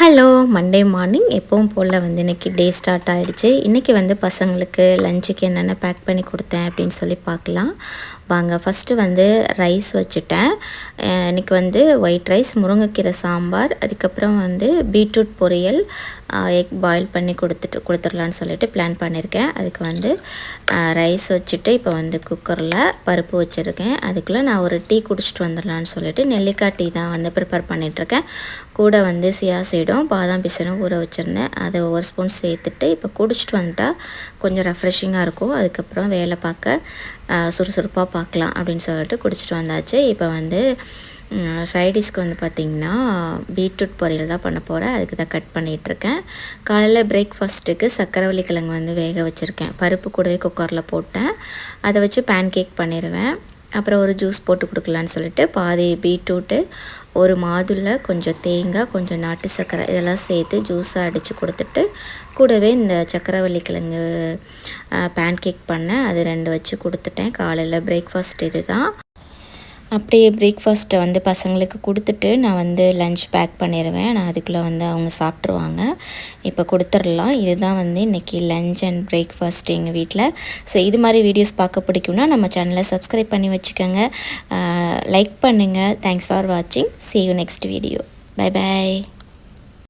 Hello Monday morning எப்பவும் போல் வந்து இன்றைக்கி டே ஸ்டார்ட் ஆகிடுச்சு. இன்றைக்கி வந்து பசங்களுக்கு லஞ்சுக்கு என்னென்ன பேக் பண்ணி கொடுத்தேன் அப்படின்னு சொல்லி பார்க்கலாம் வாங்க. ஃபஸ்ட்டு வந்து ரைஸ் வச்சுட்டேன். இன்றைக்கி வந்து ஒயிட் ரைஸ், முருங்கைக்கீரை சாம்பார், அதுக்கப்புறம் வந்து பீட்ரூட் பொரியல், எக் பாயில் பண்ணி கொடுத்துடலான்னு சொல்லிட்டு பிளான் பண்ணியிருக்கேன். அதுக்கு வந்து ரைஸ் வச்சுட்டு இப்போ வந்து குக்கரில் பருப்பு வச்சுருக்கேன். அதுக்குள்ளே நான் ஒரு டீ குடிச்சிட்டு வந்துடலான்னு சொல்லிட்டு நெல்லிக்காய் டீ தான் வந்து ப்ரிப்பேர் பண்ணிகிட்ருக்கேன். கூட வந்து சியா சீடும் பாதாம் பிசனும் ஊற வச்சுருந்தேன். அதை ஒரு ஸ்பூன் சேர்த்துட்டு இப்போ குடிச்சிட்டு வந்துட்டால் கொஞ்சம் ரெஃப்ரெஷிங்காக இருக்கும். அதுக்கப்புறம் வேலை பார்க்க சுறுசுறுப்பாக பார்க்கலாம் அப்படின்னு சொல்லிட்டு குடிச்சிட்டு வந்தாச்சு. இப்போ வந்து சைடிஷ்க்கு வந்து பார்த்திங்கன்னா பீட்ரூட் பொரியல் தான் பண்ண போகிறேன். அதுக்கு தான் கட் பண்ணிகிட்ருக்கேன். காலையில் பிரேக்ஃபாஸ்ட்டுக்கு சக்கரவள்ளி கிழங்கு வந்து வேக வச்சுருக்கேன். பருப்பு கூடவே குக்கரில் போட்டேன். அதை வச்சு பேன் கேக் பண்ணிடுவேன். அப்புறம் ஒரு ஜூஸ் போட்டு கொடுக்கலான்னு சொல்லிட்டு பாதி பீட்ரூட்டு, ஒரு மாதுளை, கொஞ்சம் தேங்காய், கொஞ்சம் நாட்டு சர்க்கரை இதெல்லாம் சேர்த்து ஜூஸாக அடித்து கொடுத்துட்டு கூடவே இந்த சக்கரவள்ளி கிழங்கு பேன் கேக் பண்ணேன். அது 2 வச்சு கொடுத்துட்டேன். காலையில் பிரேக்ஃபாஸ்ட் இது தான். அப்படியே பிரேக்ஃபாஸ்ட்டை வந்து பசங்களுக்கு கொடுத்துட்டு நான் வந்து லஞ்ச் பேக் பண்ணிடுவேன். நான் அதுக்குள்ளே வந்து அவங்க சாப்பிட்ருவாங்க. இப்போ கொடுத்துடலாம். இதுதான் வந்து இன்றைக்கி லஞ்ச் அண்ட் பிரேக்ஃபாஸ்ட் எங்கள் வீட்டில். ஸோ இது மாதிரி வீடியோஸ் பார்க்க பிடிக்கும்னா நம்ம சேனலை சப்ஸ்கிரைப் பண்ணி வச்சுக்கோங்க, லைக் பண்ணுங்கள். தேங்க்ஸ் ஃபார் வாட்சிங். see you next video. Bye bye.